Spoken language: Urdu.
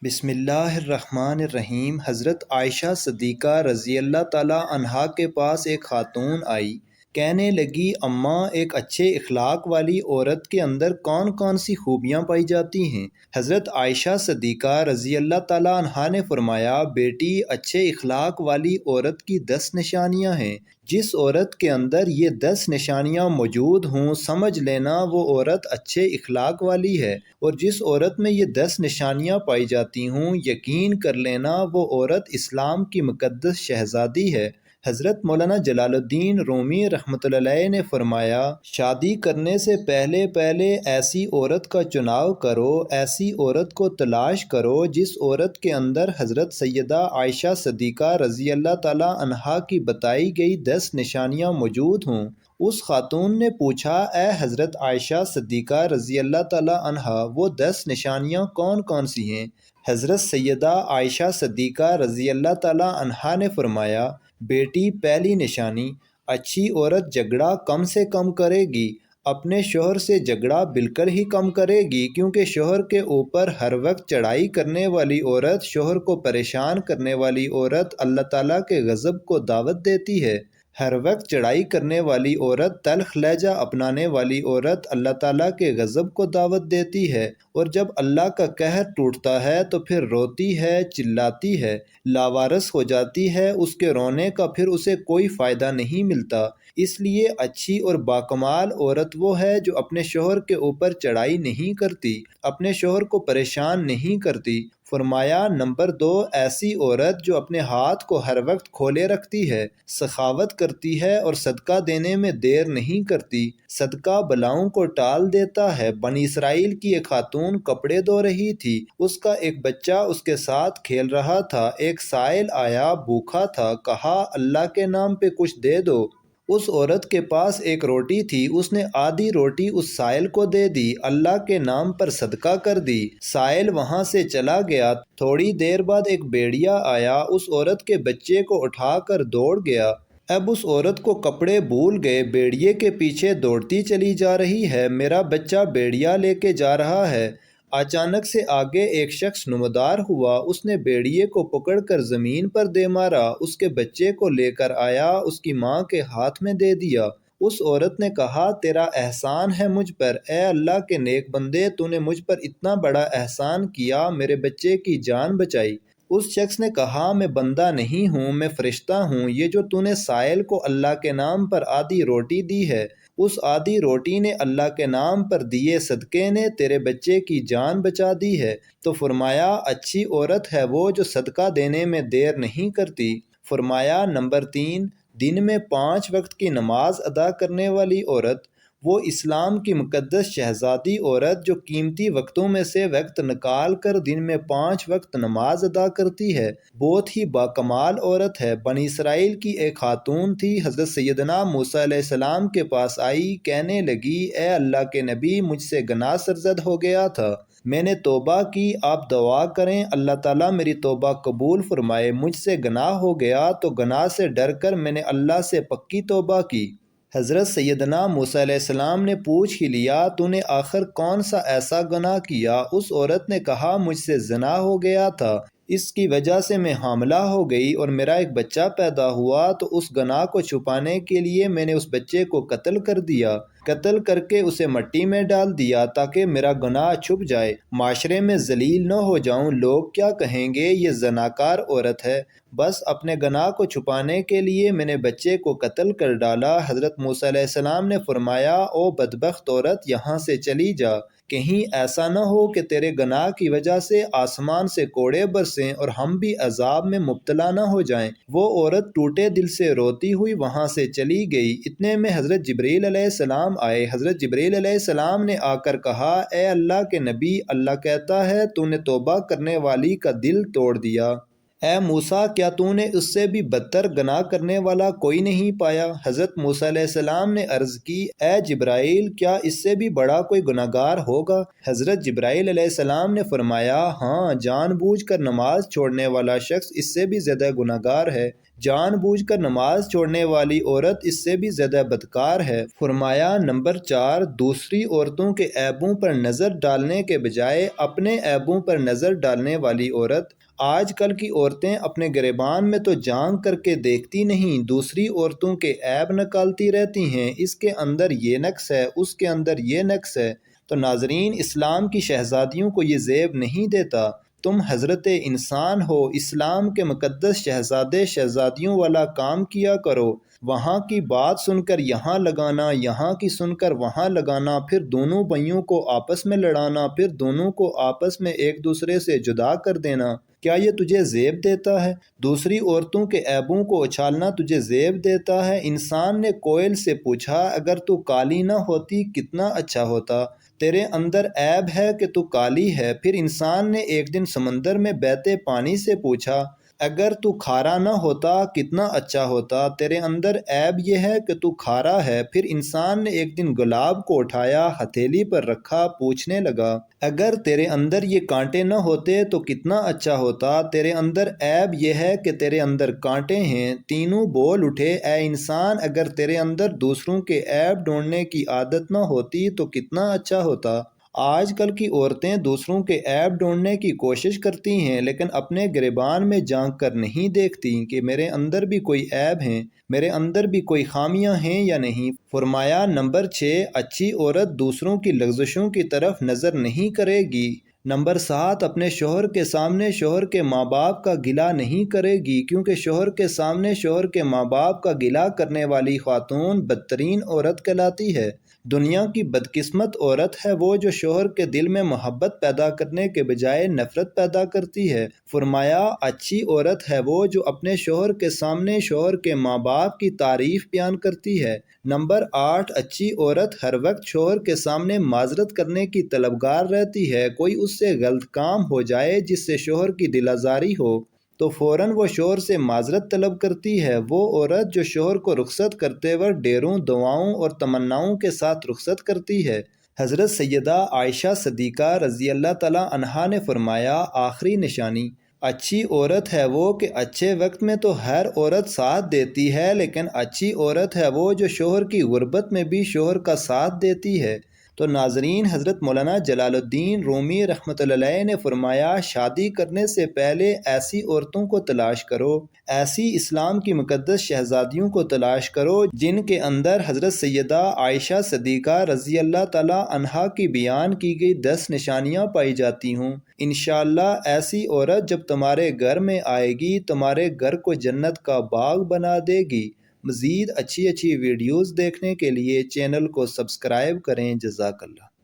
بسم اللہ الرحمن الرحیم۔ حضرت عائشہ صدیقہ رضی اللہ تعالیٰ عنہا کے پاس ایک خاتون آئی، کہنے لگی اماں، ایک اچھے اخلاق والی عورت کے اندر کون کون سی خوبیاں پائی جاتی ہیں؟ حضرت عائشہ صدیقہ رضی اللہ تعالیٰ عنہا نے فرمایا، بیٹی، اچھے اخلاق والی عورت کی 10 نشانیاں ہیں۔ جس عورت کے اندر یہ 10 نشانیاں موجود ہوں، سمجھ لینا وہ عورت اچھے اخلاق والی ہے، اور جس عورت میں یہ 10 نشانیاں پائی جاتی ہوں، یقین کر لینا وہ عورت اسلام کی مقدس شہزادی ہے۔ حضرت مولانا جلال الدین رومی رحمۃ اللہ علیہ نے فرمایا، شادی کرنے سے پہلے پہلے ایسی عورت کا چناؤ کرو، ایسی عورت کو تلاش کرو جس عورت کے اندر حضرت سیدہ عائشہ صدیقہ رضی اللہ تعالیٰ عنہا کی بتائی گئی 10 نشانیاں موجود ہوں۔ اس خاتون نے پوچھا، اے حضرت عائشہ صدیقہ رضی اللہ تعالیٰ عنہا، وہ 10 نشانیاں کون کون سی ہیں؟ حضرت سیدہ عائشہ صدیقہ رضی اللہ تعالیٰ عنہا نے فرمایا، بیٹی، پہلی نشانی، اچھی عورت جھگڑا کم سے کم کرے گی، اپنے شوہر سے جھگڑا بالکل ہی کم کرے گی، کیونکہ شوہر کے اوپر ہر وقت چڑھائی کرنے والی عورت، شوہر کو پریشان کرنے والی عورت اللہ تعالیٰ کے غضب کو دعوت دیتی ہے۔ ہر وقت چڑھائی کرنے والی عورت، تلخ لہجہ اپنانے والی عورت اللہ تعالیٰ کے غضب کو دعوت دیتی ہے، اور جب اللہ کا قہر ٹوٹتا ہے تو پھر روتی ہے، چلاتی ہے، لاوارث ہو جاتی ہے، اس کے رونے کا پھر اسے کوئی فائدہ نہیں ملتا۔ اس لیے اچھی اور باکمال عورت وہ ہے جو اپنے شوہر کے اوپر چڑھائی نہیں کرتی، اپنے شوہر کو پریشان نہیں کرتی۔ فرمایا، نمبر 2، ایسی عورت جو اپنے ہاتھ کو ہر وقت کھولے رکھتی ہے، سخاوت کرتی ہے اور صدقہ دینے میں دیر نہیں کرتی۔ صدقہ بلاؤں کو ٹال دیتا ہے۔ بنی اسرائیل کی ایک خاتون کپڑے دھو رہی تھی، اس کا ایک بچہ اس کے ساتھ کھیل رہا تھا۔ ایک سائل آیا، بھوکا تھا، کہا، اللہ کے نام پہ کچھ دے دو۔ اس عورت کے پاس ایک روٹی تھی، اس نے آدھی روٹی اس سائل کو دے دی، اللہ کے نام پر صدقہ کر دی۔ سائل وہاں سے چلا گیا۔ تھوڑی دیر بعد ایک بھیڑیا آیا، اس عورت کے بچے کو اٹھا کر دوڑ گیا۔ اب اس عورت کو کپڑے بھول گئے، بھیڑیے کے پیچھے دوڑتی چلی جا رہی ہے، میرا بچہ بھیڑیا لے کے جا رہا ہے۔ اچانک سے آگے ایک شخص نمودار ہوا، اس نے بھیڑیے کو پکڑ کر زمین پر دے مارا، اس کے بچے کو لے کر آیا، اس کی ماں کے ہاتھ میں دے دیا۔ اس عورت نے کہا، تیرا احسان ہے مجھ پر، اے اللہ کے نیک بندے، تو نے مجھ پر اتنا بڑا احسان کیا، میرے بچے کی جان بچائی۔ اس شخص نے کہا، میں بندہ نہیں ہوں، میں فرشتہ ہوں، یہ جو تو نے سائل کو اللہ کے نام پر آدھی روٹی دی ہے، اس آدھی روٹی نے اللہ کے نام پر دیے صدقے نے تیرے بچے کی جان بچا دی ہے۔ تو فرمایا، اچھی عورت ہے وہ جو صدقہ دینے میں دیر نہیں کرتی۔ فرمایا، نمبر 3، دن میں 5 وقت کی نماز ادا کرنے والی عورت، وہ اسلام کی مقدس شہزادی عورت جو قیمتی وقتوں میں سے وقت نکال کر دن میں 5 وقت نماز ادا کرتی ہے، بہت ہی باکمال عورت ہے۔ بنی اسرائیل کی ایک خاتون تھی، حضرت سیدنا موسیٰ علیہ السلام کے پاس آئی، کہنے لگی، اے اللہ کے نبی، مجھ سے گناہ سرزد ہو گیا تھا، میں نے توبہ کی، آپ دعا کریں اللہ تعالیٰ میری توبہ قبول فرمائے۔ مجھ سے گناہ ہو گیا تو گناہ سے ڈر کر میں نے اللہ سے پکی توبہ کی۔ حضرت سیدنا موسیٰ علیہ السلام نے پوچھ ہی لیا، تو نے آخر کون سا ایسا گناہ کیا؟ اس عورت نے کہا، مجھ سے زنا ہو گیا تھا، اس کی وجہ سے میں حاملہ ہو گئی اور میرا ایک بچہ پیدا ہوا، تو اس گناہ کو چھپانے کے لیے میں نے اس بچے کو قتل کر دیا، قتل کر کے اسے مٹی میں ڈال دیا تاکہ میرا گناہ چھپ جائے، معاشرے میں ذلیل نہ ہو جاؤں، لوگ کیا کہیں گے، یہ زناکار عورت ہے۔ بس اپنے گناہ کو چھپانے کے لیے میں نے بچے کو قتل کر ڈالا۔ حضرت موسیٰ علیہ السلام نے فرمایا، او بدبخت عورت، یہاں سے چلی جا، کہیں ایسا نہ ہو کہ تیرے گناہ کی وجہ سے آسمان سے کوڑے برسیں اور ہم بھی عذاب میں مبتلا نہ ہو جائیں۔ وہ عورت ٹوٹے دل سے روتی ہوئی وہاں سے چلی گئی۔ اتنے میں حضرت جبریل علیہ السلام آئے۔ حضرت جبریل علیہ السلام نے آ کر کہا، اے اللہ کے نبی، اللہ کہتا ہے تو نے توبہ کرنے والی کا دل توڑ دیا۔ اے موسیٰ کیا تو نے اس سے بھی بدتر گناہ کرنے والا کوئی نہیں پایا؟ حضرت موسیٰ علیہ السلام نے عرض کی اے جبرائیل کیا اس سے بھی بڑا کوئی گناہگار ہوگا؟ حضرت جبرائیل علیہ السلام نے فرمایا ہاں، جان بوجھ کر نماز چھوڑنے والا شخص اس سے بھی زیادہ گناہگار ہے، جان بوجھ کر نماز چھوڑنے والی عورت اس سے بھی زیادہ بدکار ہے۔ فرمایا نمبر 4، دوسری عورتوں کے عیبوں پر نظر ڈالنے کے بجائے اپنے عیبوں پر نظر ڈالنے والی عورت۔ آج کل کی عورتیں اپنے گریبان میں تو جھانک کر کے دیکھتی نہیں، دوسری عورتوں کے عیب نکالتی رہتی ہیں، اس کے اندر یہ نقص ہے، اس کے اندر یہ نقص ہے۔ تو ناظرین، اسلام کی شہزادیوں کو یہ زیب نہیں دیتا۔ تم حضرت انسان ہو، اسلام کے مقدس شہزادے شہزادیوں والا کام کیا کرو، وہاں کی بات سن کر یہاں لگانا، یہاں کی سن کر وہاں لگانا، پھر دونوں بھائیوں کو آپس میں لڑانا، پھر دونوں کو آپس میں ایک دوسرے سے جدا کر دینا، کیا یہ تجھے زیب دیتا ہے؟ دوسری عورتوں کے عیبوں کو اچھالنا تجھے زیب دیتا ہے؟ انسان نے کوئل سے پوچھا اگر تو کالی نہ ہوتی کتنا اچھا ہوتا، تیرے اندر عیب ہے کہ تو کالی ہے۔ پھر انسان نے ایک دن سمندر میں بہتے پانی سے پوچھا اگر تو کھارا نہ ہوتا کتنا اچھا ہوتا، تیرے اندر عیب یہ ہے کہ تو کھارا ہے۔ پھر انسان نے ایک دن گلاب کو اٹھایا، ہتھیلی پر رکھا، پوچھنے لگا اگر تیرے اندر یہ کانٹے نہ ہوتے تو کتنا اچھا ہوتا، تیرے اندر عیب یہ ہے کہ تیرے اندر کانٹے ہیں۔ تینوں بول اٹھے اے انسان اگر تیرے اندر دوسروں کے عیب ڈھونڈنے کی عادت نہ ہوتی تو کتنا اچھا ہوتا۔ آج کل کی عورتیں دوسروں کے عیب ڈھونڈنے کی کوشش کرتی ہیں لیکن اپنے گریبان میں جھانک کر نہیں دیکھتی کہ میرے اندر بھی کوئی عیب ہیں، میرے اندر بھی کوئی خامیاں ہیں یا نہیں۔ فرمایا نمبر 6، اچھی عورت دوسروں کی لغزشوں کی طرف نظر نہیں کرے گی۔ نمبر 7، اپنے شوہر کے سامنے شوہر کے ماں باپ کا گلہ نہیں کرے گی، کیونکہ شوہر کے سامنے شوہر کے ماں باپ کا گلہ کرنے والی خاتون بدترین عورت کہلاتی ہے۔ دنیا کی بدقسمت عورت ہے وہ جو شوہر کے دل میں محبت پیدا کرنے کے بجائے نفرت پیدا کرتی ہے۔ فرمایا اچھی عورت ہے وہ جو اپنے شوہر کے سامنے شوہر کے ماں باپ کی تعریف بیان کرتی ہے۔ نمبر 8، اچھی عورت ہر وقت شوہر کے سامنے معذرت کرنے کی طلبگار رہتی ہے، کوئی اس سے غلط کام ہو جائے جس سے شوہر کی دل آزاری ہو تو فوراً وہ شوہر سے معذرت طلب کرتی ہے۔ وہ عورت جو شوہر کو رخصت کرتے وقت ڈیروں دعاؤں اور تمناؤں کے ساتھ رخصت کرتی ہے۔ حضرت سیدہ عائشہ صدیقہ رضی اللہ تعالیٰ عنہا نے فرمایا آخری نشانی اچھی عورت ہے وہ کہ اچھے وقت میں تو ہر عورت ساتھ دیتی ہے، لیکن اچھی عورت ہے وہ جو شوہر کی غربت میں بھی شوہر کا ساتھ دیتی ہے۔ تو ناظرین، حضرت مولانا جلال الدین رومی رحمۃ اللہ علیہ نے فرمایا شادی کرنے سے پہلے ایسی عورتوں کو تلاش کرو، ایسی اسلام کی مقدس شہزادیوں کو تلاش کرو جن کے اندر حضرت سیدہ عائشہ صدیقہ رضی اللہ تعالیٰ عنہا کی بیان کی گئی 10 نشانیاں پائی جاتی ہوں۔ انشاءاللہ ایسی عورت جب تمہارے گھر میں آئے گی تمہارے گھر کو جنت کا باغ بنا دے گی۔ مزید اچھی ویڈیوز دیکھنے کے لیے چینل کو سبسکرائب کریں۔ جزاک اللہ۔